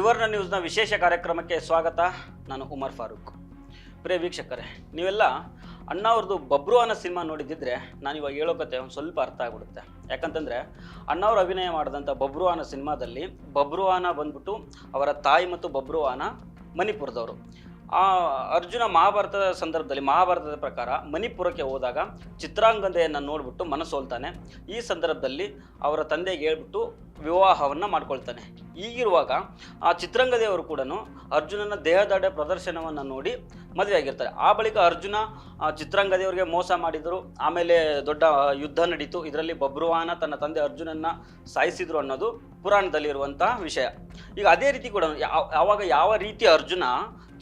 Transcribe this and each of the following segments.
ತ್ರಿವರ್ಣ ನ್ಯೂಸ್ನ ವಿಶೇಷ ಕಾರ್ಯಕ್ರಮಕ್ಕೆ ಸ್ವಾಗತ. ನಾನು ಉಮರ್ ಫಾರೂಕ್. ಪ್ರಿಯ ವೀಕ್ಷಕರೇ, ನೀವೆಲ್ಲ ಅಣ್ಣ ಅವ್ರದ್ದು ಬಬ್ರು ಅನ್ನೋ ಸಿನಿಮಾ ನೋಡಿದ್ದಿದ್ರೆ ನಾನು ಇವಾಗ ಹೇಳೋ ಕತೆ ಒಂದು ಸ್ವಲ್ಪ ಅರ್ಥ ಆಗ್ಬಿಡುತ್ತೆ. ಯಾಕಂತಂದರೆ ಅಣ್ಣವ್ರು ಅಭಿನಯ ಮಾಡಿದಂಥ ಬಬ್ರು ಅನ್ನೋ ಸಿನಿಮಾದಲ್ಲಿ ಬಬ್ರು ಅನ್ನ ಬಂದ್ಬಿಟ್ಟು ಅವರ ತಾಯಿ ಮತ್ತು ಬಬ್ರು ಅನ್ನ ಮಣಿಪುರದವರು. ಅರ್ಜುನ ಮಹಾಭಾರತದ ಸಂದರ್ಭದಲ್ಲಿ ಮಹಾಭಾರತದ ಪ್ರಕಾರ ಮಣಿಪುರಕ್ಕೆ ಹೋದಾಗ ಚಿತ್ರಾಂಗದೆಯನ್ನು ನೋಡ್ಬಿಟ್ಟು ಮನಸ್ಸೋಲ್ತಾನೆ. ಈ ಸಂದರ್ಭದಲ್ಲಿ ಅವರ ತಂದೆಗೆ ಹೇಳ್ಬಿಟ್ಟು ವಿವಾಹವನ್ನು ಮಾಡ್ಕೊಳ್ತಾನೆ. ಈಗಿರುವಾಗ ಆ ಚಿತ್ರಾಂಗದೆಯವರು ಕೂಡ ಅರ್ಜುನನ ದೇಹದಾಢ್ಯ ಪ್ರದರ್ಶನವನ್ನು ನೋಡಿ ಮದುವೆ ಆಗಿರ್ತಾರೆ. ಆ ಬಳಿಕ ಅರ್ಜುನ ಚಿತ್ರಾಂಗದೆಯವರಿಗೆ ಮೋಸ ಮಾಡಿದರು. ಆಮೇಲೆ ದೊಡ್ಡ ಯುದ್ಧ ನಡೀತು. ಇದರಲ್ಲಿ ಬಬ್ರುವಾಹನ ತನ್ನ ತಂದೆ ಅರ್ಜುನನ್ನ ಸಾಯಿಸಿದ್ರು ಅನ್ನೋದು ಪುರಾಣದಲ್ಲಿರುವಂತಹ ವಿಷಯ. ಈಗ ಅದೇ ರೀತಿ ಕೂಡ ಆವಾಗ ಯಾವ ರೀತಿ ಅರ್ಜುನ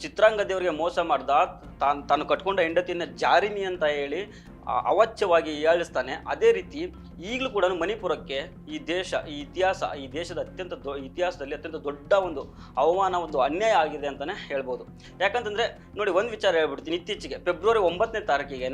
ಚಿತ್ರಾಂಗದೆಯವರಿಗೆ ಮೋಸ ಮಾಡ್ದ, ತಾನು ಕಟ್ಕೊಂಡ ಹೆಂಡತಿನ ಜಾರಿನಿ ಅಂತ ಹೇಳಿ ಅವಾಚ್ಯವಾಗಿ ಹೇಳಿಸ್ತಾನೆ. ಅದೇ ರೀತಿ ಈಗಲೂ ಕೂಡ ಮಣಿಪುರಕ್ಕೆ ಈ ದೇಶದ ಇತಿಹಾಸದಲ್ಲಿ ಅತ್ಯಂತ ದೊಡ್ಡ ಒಂದು ಅವಮಾನ, ಒಂದು ಅನ್ಯಾಯ ಆಗಿದೆ ಅಂತಲೇ ಹೇಳ್ಬೋದು. ಯಾಕಂತಂದರೆ ನೋಡಿ, ಒಂದು ವಿಚಾರ ಹೇಳ್ಬಿಡ್ತೀನಿ. ಇತ್ತೀಚೆಗೆ ಫೆಬ್ರವರಿ 9ನೇ ತಾರೀಕಿಗೆ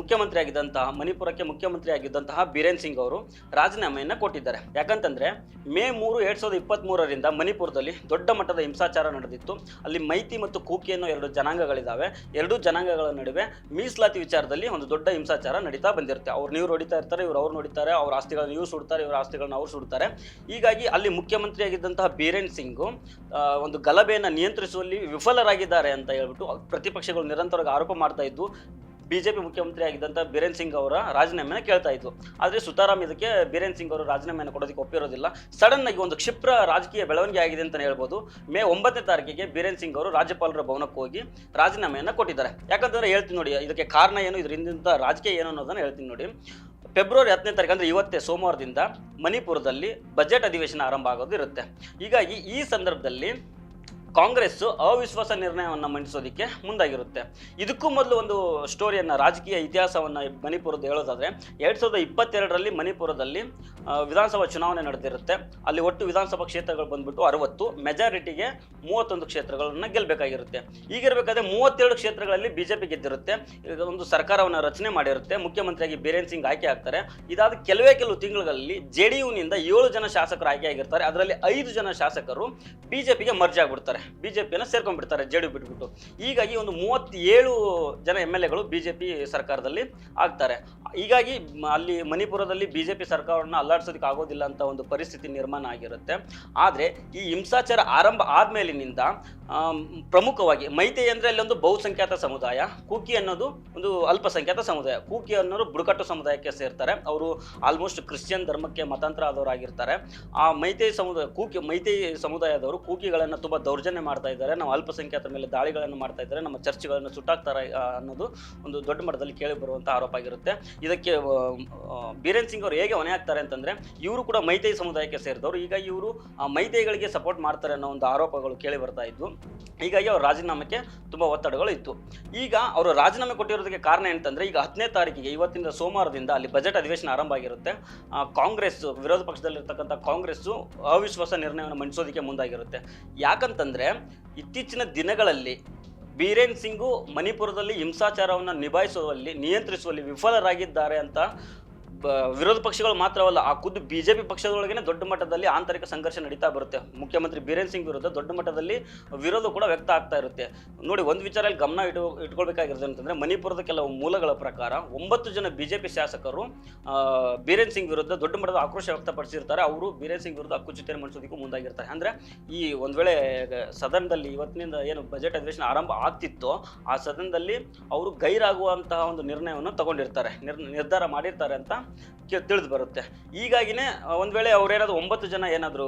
ಮುಖ್ಯಮಂತ್ರಿ ಆಗಿದ್ದಂತಹ ಮಣಿಪುರಕ್ಕೆ ಮುಖ್ಯಮಂತ್ರಿ ಆಗಿದ್ದಂತಹ ಬೀರೇನ್ ಸಿಂಗ್ ಅವರು ರಾಜೀನಾಮೆಯನ್ನು ಕೊಟ್ಟಿದ್ದಾರೆ. ಯಾಕಂತಂದರೆ ಮೇ 3, 2023ರಿಂದ ಮಣಿಪುರದಲ್ಲಿ ದೊಡ್ಡ ಮಟ್ಟದ ಹಿಂಸಾಚಾರ ನಡೆದಿತ್ತು. ಅಲ್ಲಿ ಮೈತಿ ಮತ್ತು ಕೂಕಿ ಅನ್ನೋ 2 ಜನಾಂಗಗಳಿದ್ದಾವೆ. 2 ಜನಾಂಗಗಳ ನಡುವೆ ಮೀಸಲಾತಿ ವಿಚಾರದಲ್ಲಿ ಒಂದು ದೊಡ್ಡ ಹಿಂಸಾಚಾರ ನಡೀತಾ ಬಂದಿರುತ್ತೆ. ನೀರು ಹೊಡಿತಾ ಇರ್ತಾರೆ, ಅವ್ರು ನೋಡಿತಾರೆ, ಅವ್ರ ಆಸ್ತಿಗಳನ್ನ ಇವ್ರು ಸುಡ್ತಾರೆ, ಇವ್ರ ಆಸ್ತಿಗಳನ್ನ ಅವ್ರು ಸುಡ್ತಾರೆ. ಹೀಗಾಗಿ ಅಲ್ಲಿ ಮುಖ್ಯಮಂತ್ರಿ ಆಗಿದ್ದಂತಹ ಬೀರೇನ್ ಸಿಂಗ್ ಒಂದು ಗಲಭೆಯನ್ನು ನಿಯಂತ್ರಿಸುವಲ್ಲಿ ವಿಫಲರಾಗಿದ್ದಾರೆ ಅಂತ ಹೇಳ್ಬಿಟ್ಟು ಪ್ರತಿಪಕ್ಷಗಳು ನಿರಂತರವಾಗಿ ಆರೋಪ ಮಾಡ್ತಾ ಇದ್ದು ಬಿಜೆಪಿ ಮುಖ್ಯಮಂತ್ರಿ ಆಗಿದ್ದಂಥ ಬೀರೇನ್ ಸಿಂಗ್ ಅವರ ರಾಜೀನಾಮೆಯನ್ನು ಕೇಳ್ತಾ ಇದ್ದು. ಆದರೆ ಸುತಾರಾಮ್ ಇದಕ್ಕೆ ಬೀರೇನ್ ಸಿಂಗ್ ಅವರು ರಾಜೀನಾಮೆಯನ್ನು ಕೊಡೋದಕ್ಕೆ ಒಪ್ಪಿರೋದಿಲ್ಲ. ಸಡನ್ ಆಗಿ ಒಂದು ಕ್ಷಿಪ್ರ ರಾಜಕೀಯ ಬೆಳವಣಿಗೆ ಆಗಿದೆ ಅಂತಲೇ ಹೇಳ್ಬೋದು. ಮೇ 9ನೇ ತಾರೀಕಿಗೆ ಬೀರೇನ್ ಸಿಂಗ್ ಅವರು ರಾಜ್ಯಪಾಲರ ಭವನಕ್ಕೆ ಹೋಗಿ ರಾಜೀನಾಮೆಯನ್ನು ಕೊಟ್ಟಿದ್ದಾರೆ. ಯಾಕಂತಂದ್ರೆ ಹೇಳ್ತೀನಿ ನೋಡಿ, ಇದಕ್ಕೆ ಕಾರಣ ಏನು, ಇದರಿಂದ ರಾಜಕೀಯ ಏನು ಅನ್ನೋದನ್ನು ಹೇಳ್ತೀನಿ ನೋಡಿ. ಫೆಬ್ರವರಿ 10ನೇ ತಾರೀಕು ಅಂದರೆ ಇವತ್ತೇ ಸೋಮವಾರದಿಂದ ಮಣಿಪುರದಲ್ಲಿ ಬಜೆಟ್ ಅಧಿವೇಶನ ಆರಂಭ ಆಗೋದು ಇರುತ್ತೆ. ಹೀಗಾಗಿ ಈ ಸಂದರ್ಭದಲ್ಲಿ ಕಾಂಗ್ರೆಸ್ ಅವಿಶ್ವಾಸ ನಿರ್ಣಯವನ್ನು ಮಂಡಿಸೋದಕ್ಕೆ ಮುಂದಾಗಿರುತ್ತೆ. ಇದಕ್ಕೂ ಮೊದಲು ಒಂದು ಸ್ಟೋರಿಯನ್ನು, ರಾಜಕೀಯ ಇತಿಹಾಸವನ್ನು ಮಣಿಪುರದ ಹೇಳೋದಾದರೆ 2022ರಲ್ಲಿ ಮಣಿಪುರದಲ್ಲಿ ವಿಧಾನಸಭಾ ಚುನಾವಣೆ ನಡೆದಿರುತ್ತೆ. ಅಲ್ಲಿ ಒಟ್ಟು ವಿಧಾನಸಭಾ ಕ್ಷೇತ್ರಗಳು ಬಂದ್ಬಿಟ್ಟು 60, ಮೆಜಾರಿಟಿಗೆ 31 ಕ್ಷೇತ್ರಗಳನ್ನು ಗೆಲ್ಲಬೇಕಾಗಿರುತ್ತೆ. ಈಗಿರಬೇಕಾದ್ರೆ 32 ಕ್ಷೇತ್ರಗಳಲ್ಲಿ ಬಿಜೆಪಿ ಗೆದ್ದಿರುತ್ತೆ. ಈಗ ಒಂದು ಸರ್ಕಾರವನ್ನು ರಚನೆ ಮಾಡಿರುತ್ತೆ. ಮುಖ್ಯಮಂತ್ರಿಯಾಗಿ ಬೀರೇನ್ ಸಿಂಗ್ ಆಯ್ಕೆ ಆಗ್ತಾರೆ. ಇದಾದ ಕೆಲವು ತಿಂಗಳಲ್ಲಿ JDUನಿಂದ 7 ಜನ ಶಾಸಕರು ಆಯ್ಕೆ ಆಗಿರ್ತಾರೆ. ಅದರಲ್ಲಿ 5 ಜನ ಶಾಸಕರು ಬಿಜೆಪಿಗೆ ಮರ್ಜ್ ಆಗ್ಬಿಡ್ತಾರೆ, ಬಿಜೆಪಿಯನ್ನು ಸೇರ್ಕೊಂಡ್ಬಿಡ್ತಾರೆ JDU ಬಿಟ್ಬಿಟ್ಟು. ಹೀಗಾಗಿ ಒಂದು 37 ಜನ MLAಗಳು ಬಿಜೆಪಿ ಸರ್ಕಾರದಲ್ಲಿ ಆಗ್ತಾರೆ. ಹೀಗಾಗಿ ಅಲ್ಲಿ ಮಣಿಪುರದಲ್ಲಿ ಬಿಜೆಪಿ ಸರ್ಕಾರವನ್ನು ಅಲ್ಲಾಡಿಸೋದಕ್ಕೆ ಆಗೋದಿಲ್ಲ ಅಂತ ಒಂದು ಪರಿಸ್ಥಿತಿ ನಿರ್ಮಾಣ ಆಗಿರುತ್ತೆ. ಆದರೆ ಈ ಹಿಂಸಾಚಾರ ಆರಂಭ ಆದ್ಮೇಲಿನಿಂದ ಪ್ರಮುಖವಾಗಿ ಮೈತೈ ಅಂದರೆ ಅಲ್ಲೊಂದು ಬಹುಸಂಖ್ಯಾತ ಸಮುದಾಯ, ಕೂಕಿ ಅನ್ನೋದು ಒಂದು ಅಲ್ಪಸಂಖ್ಯಾತ ಸಮುದಾಯ. ಕೂಕಿ ಅನ್ನೋರು ಬುಡಕಟ್ಟು ಸಮುದಾಯಕ್ಕೆ ಸೇರ್ತಾರೆ. ಅವರು ಆಲ್ಮೋಸ್ಟ್ ಕ್ರಿಶ್ಚಿಯನ್ ಧರ್ಮಕ್ಕೆ ಮತಾಂತರ ಆದವರಾಗಿರ್ತಾರೆ. ಆ ಮೈತೈ ಸಮುದಾಯದವರು ಕೂಕಿಗಳನ್ನು ತುಂಬ ದೌರ್ಜನ್ಯ ಮಾಡ್ತಾ ಇದ್ದಾರೆ, ನಾವು ಅಲ್ಪಸಂಖ್ಯಾತರ ಮೇಲೆ ದಾಳಿಗಳನ್ನು ಮಾಡ್ತಾ ಇದ್ದಾರೆ, ನಮ್ಮ ಚರ್ಚ್ಗಳನ್ನು ಸುಟ್ಟಾಕ್ತಾರೆ ಅನ್ನೋದು ಒಂದು ದೊಡ್ಡ ಮಟ್ಟದಲ್ಲಿ ಕೇಳಿ ಬರುವಂಥ ಆರೋಪ ಆಗಿರುತ್ತೆ. ಇದಕ್ಕೆ ಬೀರೇನ್ ಸಿಂಗ್ ಅವರು ಹೇಗೆ ಹೊಣೆ ಆಗ್ತಾರೆ ಅಂತಂದರೆ, ಇವರು ಕೂಡ ಮೈತೈ ಸಮುದಾಯಕ್ಕೆ ಸೇರಿದವರು. ಹೀಗಾಗಿ ಇವರು ಮೈತೈಗಳಿಗೆ ಸಪೋರ್ಟ್ ಮಾಡ್ತಾರೆ ಅನ್ನೋ ಒಂದು ಆರೋಪಗಳು ಕೇಳಿ ಬರ್ತಾ ಇದ್ವು. ಹೀಗಾಗಿ ಅವ್ರ ರಾಜೀನಾಮೆಗೆ ತುಂಬ ಒತ್ತಡಗಳು ಇತ್ತು. ಈಗ ಅವರು ರಾಜೀನಾಮೆ ಕೊಟ್ಟಿರೋದಕ್ಕೆ ಕಾರಣ ಏನಂತಂದರೆ, ಈಗ 10ನೇ ತಾರೀಕಿಗೆ ಇವತ್ತಿನ ಸೋಮವಾರದಿಂದ ಅಲ್ಲಿ ಬಜೆಟ್ ಅಧಿವೇಶನ ಆರಂಭ ಆಗಿರುತ್ತೆ. ಕಾಂಗ್ರೆಸ್, ವಿರೋಧ ಪಕ್ಷದಲ್ಲಿರ್ತಕ್ಕಂಥ ಕಾಂಗ್ರೆಸ್ಸು ಅವಿಶ್ವಾಸ ನಿರ್ಣಯವನ್ನು ಮಂಡಿಸೋದಕ್ಕೆ ಮುಂದಾಗಿರುತ್ತೆ. ಯಾಕಂತಂದರೆ ಇತ್ತೀಚಿನ ದಿನಗಳಲ್ಲಿ ಬೀರೇನ್ ಸಿಂಗು ಮಣಿಪುರದಲ್ಲಿ ಹಿಂಸಾಚಾರವನ್ನು ನಿಯಂತ್ರಿಸುವಲ್ಲಿ ವಿಫಲರಾಗಿದ್ದಾರೆ ಅಂತ ವಿರೋಧ ಪಕ್ಷಗಳು ಮಾತ್ರವಲ್ಲ, ಆ ಖುದ್ದು ಬಿಜೆಪಿ ಪಕ್ಷದೊಳಗೇನೆ ದೊಡ್ಡ ಮಟ್ಟದಲ್ಲಿ ಆಂತರಿಕ ಸಂಘರ್ಷ ನಡೀತಾ ಬರುತ್ತೆ. ಮುಖ್ಯಮಂತ್ರಿ ಬೀರೇನ್ ಸಿಂಗ್ ವಿರುದ್ಧ ದೊಡ್ಡ ಮಟ್ಟದಲ್ಲಿ ವಿರೋಧ ಕೂಡ ವ್ಯಕ್ತ ಆಗ್ತಾ ಇರುತ್ತೆ. ನೋಡಿ, ಒಂದು ವಿಚಾರದಲ್ಲಿ ಗಮನ ಇಟ್ಕೊಳ್ಬೇಕಾಗಿರೋದು ಅಂತಂದರೆ, ಮಣಿಪುರದ ಕೆಲವು ಮೂಲಗಳ ಪ್ರಕಾರ 9 ಜನ ಬಿಜೆಪಿ ಶಾಸಕರು ಬೀರೇನ್ ಸಿಂಗ್ ವಿರುದ್ಧ ದೊಡ್ಡ ಮಟ್ಟದ ಆಕ್ರೋಶ ವ್ಯಕ್ತಪಡಿಸಿರ್ತಾರೆ. ಅವರು ಬೀರೇನ್ ಸಿಂಗ್ ವಿರುದ್ಧ ಹಕ್ಕುಚ್ಯುತಿಯನ್ನು ಮಾಡಿಸೋದಕ್ಕೂ ಮುಂದಾಗಿರ್ತಾರೆ. ಅಂದರೆ ಈ ಒಂದು ವೇಳೆ ಸದನದಲ್ಲಿ ಇವತ್ತಿನಿಂದ ಏನು ಬಜೆಟ್ ಅಧಿವೇಶನ ಆರಂಭ ಆಗ್ತಿತ್ತೋ ಆ ಸದನದಲ್ಲಿ ಅವರು ಗೈರಾಗುವಂತಹ ಒಂದು ನಿರ್ಣಯವನ್ನು ತಗೊಂಡಿರ್ತಾರೆ, ನಿರ್ಧಾರ ಮಾಡಿರ್ತಾರೆ ಅಂತ ತಿಳಿದು ಬರುತ್ತೆ. ಹೀಗಾಗಿನೇ ಒಂದು ವೇಳೆ ಅವರೇನಾದ್ರು 9 ಜನ ಏನಾದರೂ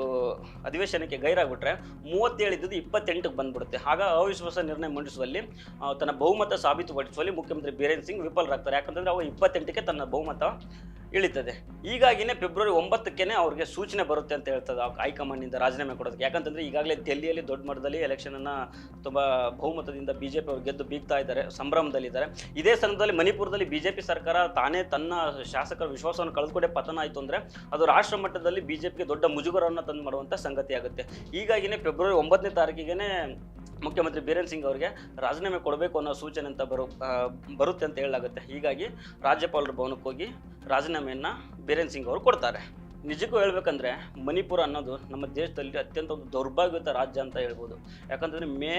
ಅಧಿವೇಶನಕ್ಕೆ ಗೈರಾಗ್ಬಿಟ್ರೆ 37 ಇದ್ದದ್ದು 28ಕ್ಕೆ ಬಂದ್ಬಿಡುತ್ತೆ. ಆಗ ಅವಿಶ್ವಾಸ ನಿರ್ಣಯ ಮಂಡಿಸುವಲ್ಲಿ ತನ್ನ ಬಹುಮತ ಸಾಬೀತುಪಡಿಸುವಲ್ಲಿ ಮುಖ್ಯಮಂತ್ರಿ ಬೀರೇನ್ ಸಿಂಗ್ ವಿಫಲರಾಗ್ತಾರೆ. ಯಾಕಂತಂದರೆ ಅವ 28ಕ್ಕೆ ತನ್ನ ಬಹುಮತ ಇಳಿತದೆ. ಹೀಗಾಗಿನೇ ಫೆಬ್ರವರಿ 9ಕ್ಕೆ ಅವ್ರಿಗೆ ಸೂಚನೆ ಬರುತ್ತೆ ಅಂತ ಹೇಳ್ತದೆ ಹೈಕಮಾಂಡ್ನಿಂದ ರಾಜೀನಾಮೆ ಕೊಡೋದಕ್ಕೆ. ಯಾಕಂತಂದರೆ ಈಗಾಗಲೇ ದೆಹಲಿಯಲ್ಲಿ ದೊಡ್ಡ ಮಟ್ಟದಲ್ಲಿ ಎಲೆಕ್ಷನನ್ನು ತುಂಬ ಬಹುಮತದಿಂದ ಬಿಜೆಪಿ ಅವರು ಗೆದ್ದು ಬೀಗ್ತಾ ಇದ್ದಾರೆ, ಸಂಭ್ರಮದಲ್ಲಿದ್ದಾರೆ. ಇದೇ ಸಂದರ್ಭದಲ್ಲಿ ಮಣಿಪುರದಲ್ಲಿ ಬಿಜೆಪಿ ಸರ್ಕಾರ ತಾನೇ ತನ್ನ ಶಾಸಕರ ವಿಶ್ವಾಸವನ್ನು ಕಳೆದುಕೊಂಡೇ ಪತನ ಆಯಿತು ಅಂದರೆ ಅದು ರಾಷ್ಟ್ರ ಮಟ್ಟದಲ್ಲಿ ಬಿಜೆಪಿಗೆ ದೊಡ್ಡ ಮುಜುಗರವನ್ನು ತಂದು ಮಾಡುವಂಥ ಸಂಗತಿ ಆಗುತ್ತೆ. ಹೀಗಾಗಿನೇ ಫೆಬ್ರವರಿ 9ನೇ ತಾರೀಕಿಗೆ ಮುಖ್ಯಮಂತ್ರಿ ಬೀರೇನ್ ಸಿಂಗ್ ಅವರಿಗೆ ರಾಜೀನಾಮೆ ಕೊಡಬೇಕು ಅನ್ನೋ ಸೂಚನೆ ಅಂತ ಬರುತ್ತೆ ಅಂತ ಹೇಳಲಾಗುತ್ತೆ. ಹೀಗಾಗಿ ರಾಜ್ಯಪಾಲರ ಭವನಕ್ಕೆ ಹೋಗಿ ರಾಜೀನಾಮೆಯನ್ನು ಬೀರೇನ್ ಸಿಂಗ್ ಅವರು ಕೊಡ್ತಾರೆ. ನಿಜಕ್ಕೂ ಹೇಳ್ಬೇಕಂದ್ರೆ ಮಣಿಪುರ ಅನ್ನೋದು ನಮ್ಮ ದೇಶದಲ್ಲಿ ಅತ್ಯಂತ ಒಂದು ದೌರ್ಭಾಗ್ಯಯುತ ರಾಜ್ಯ ಅಂತ ಹೇಳ್ಬೋದು. ಯಾಕಂತಂದರೆ ಮೇ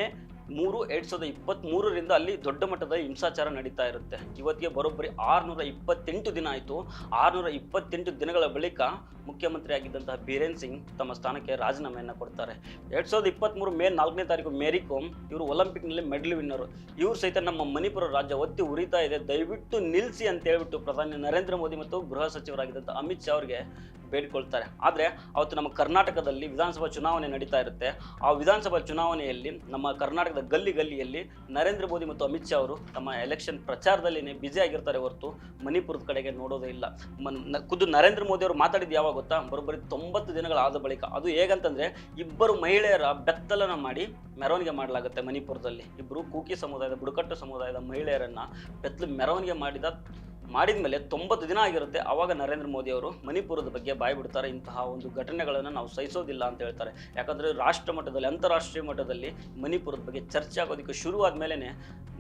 3, 2023ರಿಂದ ಅಲ್ಲಿ ದೊಡ್ಡ ಮಟ್ಟದ ಹಿಂಸಾಚಾರ ನಡೀತಾ ಇರುತ್ತೆ. ಇವತ್ತಿಗೆ ಬರೋಬ್ಬರಿ 628 ದಿನ ಆಯಿತು. 628 ದಿನಗಳ ಬಳಿಕ ಮುಖ್ಯಮಂತ್ರಿ ಆಗಿದ್ದಂತಹ ಬೀರೇನ್ ಸಿಂಗ್ ತಮ್ಮ ಸ್ಥಾನಕ್ಕೆ ರಾಜೀನಾಮೆಯನ್ನು ಕೊಡ್ತಾರೆ. 2023 ಮೇ 4ನೇ ತಾರೀಕು ಮೇರಿ ಕೋಮ್ ಇವರು ಒಲಿಂಪಿಕ್ನಲ್ಲಿ ಮೆಡಲ್ ವಿನ್ನರು. ಇವರು ಸಹಿತ ನಮ್ಮ ಮಣಿಪುರ ರಾಜ್ಯ ಒತ್ತಿ ಉರಿತಾ ಇದೆ, ದಯವಿಟ್ಟು ನಿಲ್ಲಿಸಿ ಅಂತ ಹೇಳ್ಬಿಟ್ಟು ಪ್ರಧಾನಿ ನರೇಂದ್ರ ಮೋದಿ ಮತ್ತು ಗೃಹ ಸಚಿವರಾಗಿದ್ದಂಥ ಅಮಿತ್ ಶಾ ಅವರಿಗೆ ಬೇಡಿಕೊಳ್ತಾರೆ. ಆದರೆ ಅವತ್ತು ನಮ್ಮ ಕರ್ನಾಟಕದಲ್ಲಿ ವಿಧಾನಸಭಾ ಚುನಾವಣೆ ನಡೀತಾ ಇರುತ್ತೆ. ಆ ವಿಧಾನಸಭಾ ಚುನಾವಣೆಯಲ್ಲಿ ನಮ್ಮ ಕರ್ನಾಟಕದ ಗಲ್ಲಿಯಲ್ಲಿ ನರೇಂದ್ರ ಮೋದಿ ಮತ್ತು ಅಮಿತ್ ಶಾ ಅವರು ತಮ್ಮ ಎಲೆಕ್ಷನ್ ಪ್ರಚಾರದಲ್ಲಿನೇ ಬ್ಯುಸಿ ಆಗಿರ್ತಾರೆ ಹೊರತು ಮಣಿಪುರದ ಕಡೆಗೆ ನೋಡೋದೇ ಇಲ್ಲ. ಖುದ್ದು ನರೇಂದ್ರ ಮೋದಿ ಅವರು ಮಾತಾಡಿದ್ದು ಯಾವಾಗ ಗೊತ್ತಾ? ಬರೋಬ್ಬರಿ 90 ದಿನಗಳಾದ ಬಳಿಕ. ಅದು ಹೇಗಂತಂದ್ರೆ ಇಬ್ಬರು ಮಹಿಳೆಯರ ಬೆತ್ತಲನ ಮಾಡಿ ಮೆರವಣಿಗೆ ಮಾಡಲಾಗುತ್ತೆ ಮಣಿಪುರದಲ್ಲಿ. ಇಬ್ಬರು ಕೂಕಿ ಸಮುದಾಯದ, ಬುಡಕಟ್ಟು ಸಮುದಾಯದ ಮಹಿಳೆಯರನ್ನ ಬೆತ್ತಲು ಮೆರವಣಿಗೆ ಮಾಡಿದ ಮೇಲೆ 90 ದಿನ ಆಗಿರುತ್ತೆ. ಆವಾಗ ನರೇಂದ್ರ ಮೋದಿ ಅವರು ಮಣಿಪುರದ ಬಗ್ಗೆ ಬಾಯಿ ಬಿಡ್ತಾರೆ. ಇಂತಹ ಒಂದು ಘಟನೆಗಳನ್ನು ನಾವು ಸಹಿಸೋದಿಲ್ಲ ಅಂತ ಹೇಳ್ತಾರೆ. ಯಾಕಂದರೆ ರಾಷ್ಟ್ರ ಮಟ್ಟದಲ್ಲಿ, ಅಂತಾರಾಷ್ಟ್ರೀಯ ಮಟ್ಟದಲ್ಲಿ ಮಣಿಪುರದ ಬಗ್ಗೆ ಚರ್ಚೆ ಆಗೋದಕ್ಕೆ ಶುರುವಾದ ಮೇಲೇ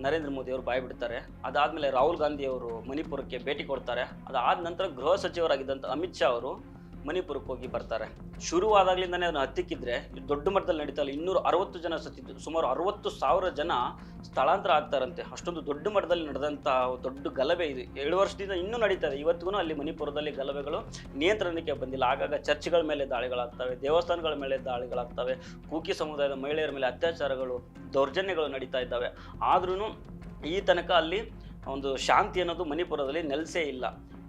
ನರೇಂದ್ರ ಮೋದಿ ಅವರು ಬಾಯಿ ಬಿಡ್ತಾರೆ. ಅದಾದಮೇಲೆ ರಾಹುಲ್ ಗಾಂಧಿ ಅವರು ಮಣಿಪುರಕ್ಕೆ ಭೇಟಿ ಕೊಡ್ತಾರೆ. ಅದಾದ ನಂತರ ಗೃಹ ಸಚಿವರಾಗಿದ್ದಂಥ ಅಮಿತ್ ಶಾ ಅವರು ಮಣಿಪುರಕ್ಕೆ ಹೋಗಿ ಬರ್ತಾರೆ. ಶುರುವಾದಾಗಲಿಂದನೇ ಅದನ್ನು ಹತ್ತಿಕ್ಕಿದ್ರೆ ದೊಡ್ಡ ಮಟ್ಟದಲ್ಲಿ ನಡೀತಾ ಇಲ್ಲ. 260 ಜನ ಸತ್ತಿದ್ದು, ಸುಮಾರು 60,000 ಜನ ಸ್ಥಳಾಂತರ ಆಗ್ತಾರಂತೆ. ಅಷ್ಟೊಂದು ದೊಡ್ಡ ಮಟ್ಟದಲ್ಲಿ ನಡೆದಂಥ ದೊಡ್ಡ ಗಲಭೆ ಇದು 7 ವರ್ಷದಿಂದ ಇನ್ನೂ ನಡೀತಾ ಇದೆ. ಇವತ್ತಿಗೂ ಅಲ್ಲಿ ಮಣಿಪುರದಲ್ಲಿ ಗಲಭೆಗಳು ನಿಯಂತ್ರಣಕ್ಕೆ ಬಂದಿಲ್ಲ. ಆಗಾಗ ಚರ್ಚ್ಗಳ ಮೇಲೆ ದಾಳಿಗಳಾಗ್ತವೆ, ದೇವಸ್ಥಾನಗಳ ಮೇಲೆ ದಾಳಿಗಳಾಗ್ತವೆ, ಕೂಕಿ ಸಮುದಾಯದ ಮಹಿಳೆಯರ ಮೇಲೆ ಅತ್ಯಾಚಾರಗಳು, ದೌರ್ಜನ್ಯಗಳು ನಡೀತಾ ಇದ್ದಾವೆ. ಆದ್ರೂ ಈ ತನಕ ಅಲ್ಲಿ ಒಂದು ಶಾಂತಿ ಅನ್ನೋದು ಮಣಿಪುರದಲ್ಲಿ ನೆಲೆಸೇ ಇಲ್ಲ.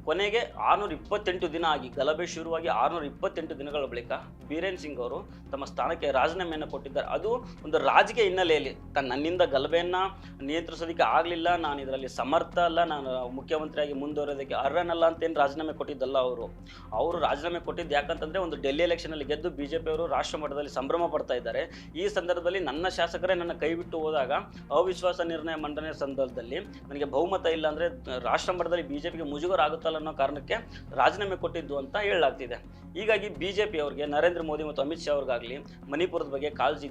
ಕೊನೆಗೆ 628 ದಿನ ಆಗಿ, ಗಲಭೆ ಶುರುವಾಗಿ 628 ದಿನಗಳ ಬಳಿಕ ಬೀರೇನ್ ಸಿಂಗ್ ಅವರು ತಮ್ಮ ಸ್ಥಾನಕ್ಕೆ ರಾಜೀನಾಮೆಯನ್ನು ಕೊಟ್ಟಿದ್ದಾರೆ. ಅದು ಒಂದು ರಾಜಕೀಯ ಹಿನ್ನೆಲೆಯಲ್ಲಿ, ನನ್ನಿಂದ ಗಲಭೆಯನ್ನು ನಿಯಂತ್ರಿಸೋದಕ್ಕೆ ಆಗಲಿಲ್ಲ, ನಾನು ಇದರಲ್ಲಿ ಸಮರ್ಥ ಅಲ್ಲ, ನಾನು ಮುಖ್ಯಮಂತ್ರಿಯಾಗಿ ಮುಂದುವರೆಯೋದಕ್ಕೆ ಅರ್ಹನಲ್ಲ ಅಂತೇನು ರಾಜೀನಾಮೆ ಕೊಟ್ಟಿದ್ದಲ್ಲ. ಅವರು ರಾಜೀನಾಮೆ ಕೊಟ್ಟಿದ್ದು ಯಾಕಂತಂದರೆ ಒಂದು ಡೆಲ್ಲಿ ಎಲೆಕ್ಷನಲ್ಲಿ ಗೆದ್ದು BJP ಅವರು ರಾಷ್ಟ್ರ ಮಟ್ಟದಲ್ಲಿ ಸಂಭ್ರಮ ಪಡ್ತಾ ಇದ್ದಾರೆ. ಈ ಸಂದರ್ಭದಲ್ಲಿ ನನ್ನ ಶಾಸಕರೇ ನನ್ನ ಕೈ ಬಿಟ್ಟು ಹೋದಾಗ ಅವಿಶ್ವಾಸ ನಿರ್ಣಯ ಮಂಡನೆ ಸಂದರ್ಭದಲ್ಲಿ ನನಗೆ ಬಹುಮತ ಇಲ್ಲ ಅಂದರೆ ರಾಷ್ಟ್ರ ಮಟ್ಟದಲ್ಲಿ BJPಗೆ ಮುಜುಗರ ಆಗುತ್ತಲ್ಲ ಅನ್ನೋ ಕಾರಣಕ್ಕೆ ರಾಜೀನಾಮೆ ಕೊಟ್ಟಿದ್ದು ಅಂತ ಹೇಳಲಾಗ್ತಿದೆ. ಹೀಗಾಗಿ BJP ಅವರಿಗೆ, ನರೇಂದ್ರ ಮೋದಿ ಮತ್ತು ಅಮಿತ್ ಶಾ ಅವ್ರಿಗಾಗಲಿ ಮಣಿಪುರದ ಬಗ್ಗೆ ಕಾಳಜಿ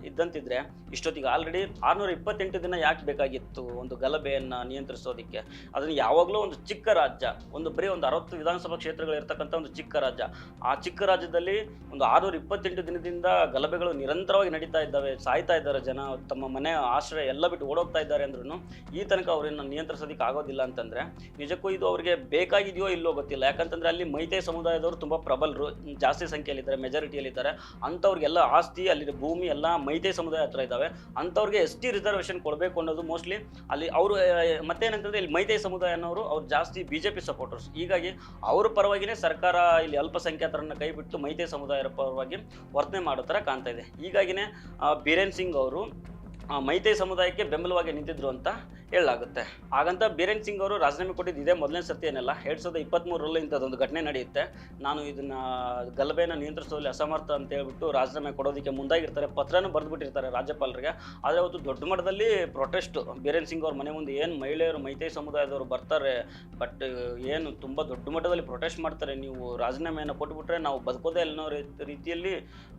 ಇದ್ದಂತಿದ್ರೆ ಇಷ್ಟೊತ್ತಿಗೆ ಆಲ್ರೆಡಿ 628 ದಿನ ಯಾಕೆ ಬೇಕಾಗಿತ್ತು ಒಂದು ಗಲಭೆಯನ್ನು ನಿಯಂತ್ರಿಸೋದಕ್ಕೆ? ಅದನ್ನು ಯಾವಾಗಲೂ ಒಂದು ಚಿಕ್ಕ ರಾಜ್ಯ, ಬರೀ ಒಂದು 60 ವಿಧಾನಸಭಾ ಕ್ಷೇತ್ರಗಳಿರ್ತಕ್ಕಂಥ ಒಂದು ಚಿಕ್ಕ ರಾಜ್ಯ, ಆ ಚಿಕ್ಕ ರಾಜ್ಯದಲ್ಲಿ ಒಂದು 628 ದಿನದಿಂದ ಗಲಭೆಗಳು ನಿರಂತರವಾಗಿ ನಡೀತಾ ಇದ್ದಾವೆ, ಸಾಯ್ತಾ ಇದ್ದಾರೆ ಜನ, ತಮ್ಮ ಮನೆ ಆಶ್ರಯ ಎಲ್ಲ ಬಿಟ್ಟು ಓಡೋಗ್ತಾ ಇದ್ದಾರೆ ಅಂದ್ರೂ ಈ ತನಕ ಅವರನ್ನು ನಿಯಂತ್ರಿಸೋದಕ್ಕೆ ಆಗೋದಿಲ್ಲ ಅಂತಂದರೆ ನಿಜಕ್ಕೂ ಇದು ಅವರಿಗೆ ಬೇಕಾಗಿದೆಯೋ ಇಲ್ಲೋ ಗೊತ್ತಿಲ್ಲ. ಯಾಕಂತಂದರೆ ಅಲ್ಲಿ ಮೈತೈ ಸಮುದಾಯದವರು ತುಂಬ ಪ್ರಬಲರು, ಜಾಸ್ತಿ ಸಂಖ್ಯೆಯಲ್ಲಿದ್ದಾರೆ, ಮೆಜಾರಿಟಿಯಲ್ಲಿದ್ದಾರೆ. ಅಂಥವ್ರಿಗೆಲ್ಲ ಆಸ್ತಿ, ಅಲ್ಲಿ ಭೂಮಿ ಎಲ್ಲ ಮೈತೈ ಸಮುದಾಯ ಹತ್ರ ಇದ್ದಾವೆ. ಅಂಥವ್ರಿಗೆ ST ರಿಸರ್ವೇಷನ್ ಕೊಡಬೇಕು ಅನ್ನೋದು ಮೋಸ್ಟ್ಲಿ ಅಲ್ಲಿ ಅವರು. ಮತ್ತೇನಂತಂದರೆ ಇಲ್ಲಿ ಮೈತೈ ಸಮುದಾಯ ಅನ್ನೋರು ಅವ್ರು ಜಾಸ್ತಿ BJP ಸಪೋರ್ಟರ್ಸ್. ಹೀಗಾಗಿ ಅವ್ರ ಪರವಾಗಿಯೇ ಸರ್ಕಾರ ಇಲ್ಲಿ ಅಲ್ಪಸಂಖ್ಯಾತರನ್ನು ಕೈ ಬಿಟ್ಟು ಮೈತೈ ಸಮುದಾಯದ ಪರವಾಗಿ ವರ್ತನೆ ಮಾಡೋ ಥರ ಕಾಣ್ತಾ ಇದೆ. ಹೀಗಾಗಿನೇ ಬೀರೇನ್ ಸಿಂಗ್ ಅವರು ಮೈತೈ ಸಮುದಾಯಕ್ಕೆ ಬೆಂಬಲವಾಗಿ ನಿಂತಿದ್ರು ಅಂತ ಹೇಳಲಾಗುತ್ತೆ. ಹಾಗಂತ ಬೀರೇನ್ ಸಿಂಗ್ ಅವರು ರಾಜೀನಾಮೆ ಕೊಟ್ಟಿದ್ದು ಇದೇ ಮೊದಲನೇ ಸರ್ತಿ ಏನಲ್ಲ. 2023ರಲ್ಲಿ ಇಂಥದ್ದೊಂದು ಘಟನೆ ನಡೆಯುತ್ತೆ. ನಾನು ಇದನ್ನು ಗಲಭೆಯನ್ನು ನಿಯಂತ್ರಿಸೋದಲ್ಲಿ ಅಸಮರ್ಥ ಅಂತ ಹೇಳ್ಬಿಟ್ಟು ರಾಜೀನಾಮೆ ಕೊಡೋದಕ್ಕೆ ಮುಂದಾಗಿರ್ತಾರೆ, ಪತ್ರನೂ ಬರೆದುಬಿಟ್ಟಿರ್ತಾರೆ ರಾಜ್ಯಪಾಲರಿಗೆ. ಆದರೆ ಅವತ್ತು ದೊಡ್ಡ ಮಟ್ಟದಲ್ಲಿ ಪ್ರೊಟೆಸ್ಟ್, ಬೀರೇನ್ ಸಿಂಗ್ ಅವ್ರ ಮನೆ ಮುಂದೆ ಏನು ಮಹಿಳೆಯರು, ಮೈತೈ ಸಮುದಾಯದವರು ಬರ್ತಾರೆ, ಬಟ್ ಏನು ತುಂಬ ದೊಡ್ಡ ಮಟ್ಟದಲ್ಲಿ ಪ್ರೊಟೆಸ್ಟ್ ಮಾಡ್ತಾರೆ. ನೀವು ರಾಜೀನಾಮೆಯನ್ನು ಕೊಟ್ಬಿಟ್ರೆ ನಾವು ಬದುಕೋದೇ ಅನ್ನೋ ರೀತಿಯಲ್ಲಿ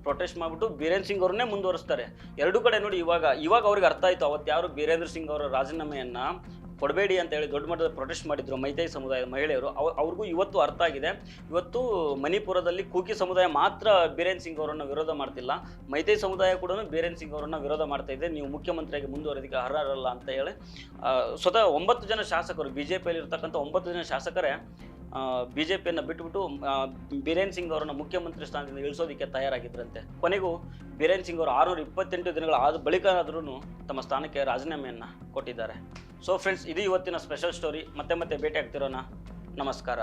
ಪ್ರೊಟೆಸ್ಟ್ ಮಾಡಿಬಿಟ್ಟು ಬೀರೇನ್ ಸಿಂಗ್ ಅವ್ರನ್ನೇ ಮುಂದುವರಿಸ್ತಾರೆ. ಎರಡೂ ಕಡೆ ನೋಡಿ, ಇವಾಗ ಅವ್ರಿಗೆ ಅರ್ಥ ಆಯಿತು. ಅವತ್ತು ಯಾರು ಬೀರೇಂದ್ರ ಸಿಂಗ್ ಅವರ ರಾಜೀನಾಮೆಯನ್ನು ಕೊಡಬೇಡಿ ಅಂತ ಹೇಳಿ ದೊಡ್ಡ ಮಟ್ಟದ ಪ್ರೊಟೆಸ್ಟ್ ಮಾಡಿದ್ರು ಮೈತೈ ಸಮುದಾಯದ ಮಹಿಳೆಯರು, ಅವ್ರಿಗೂ ಇವತ್ತು ಅರ್ಥ ಆಗಿದೆ. ಇವತ್ತು ಮಣಿಪುರದಲ್ಲಿ ಕೂಕಿ ಸಮುದಾಯ ಮಾತ್ರ ಬೀರೇನ್ ಸಿಂಗ್ ಅವರನ್ನು ವಿರೋಧ ಮಾಡ್ತಿಲ್ಲ, ಮೈತೈ ಸಮುದಾಯ ಕೂಡ ಬೀರೇನ್ ಸಿಂಗ್ ಅವರನ್ನು ವಿರೋಧ ಮಾಡ್ತಾ ಇದೆ. ನೀವು ಮುಖ್ಯಮಂತ್ರಿಯಾಗಿ ಮುಂದುವರೆದಕ್ಕೆ ಅರ್ಹರಲ್ಲ ಅಂತ ಹೇಳಿ ಸ್ವತಃ 9 ಜನ ಶಾಸಕರು, BJPಯಲ್ಲಿ ಇರ್ತಕ್ಕಂಥ 9 ಜನ ಶಾಸಕರೇ BJPಯನ್ನು ಬಿಟ್ಟುಬಿಟ್ಟು ಬೀರೇನ್ ಸಿಂಗ್ ಅವರನ್ನು ಮುಖ್ಯಮಂತ್ರಿ ಸ್ಥಾನದಿಂದ ಇಳಿಸೋದಕ್ಕೆ ತಯಾರಾಗಿದ್ದರಂತೆ. ಕೊನೆಗೂ ಬೀರೇನ್ ಸಿಂಗ್ ಅವರು 628 ದಿನಗಳ ಆದ ಬಳಿಕ ಆದ್ರೂ ತಮ್ಮ ಸ್ಥಾನಕ್ಕೆ ರಾಜೀನಾಮೆಯನ್ನು ಕೊಟ್ಟಿದ್ದಾರೆ. ಸೊ ಫ್ರೆಂಡ್ಸ್, ಇದು ಇವತ್ತಿನ ಸ್ಪೆಷಲ್ ಸ್ಟೋರಿ. ಮತ್ತೆ ಭೇಟಿ ಆಗ್ತಿರೋಣ. ನಮಸ್ಕಾರ.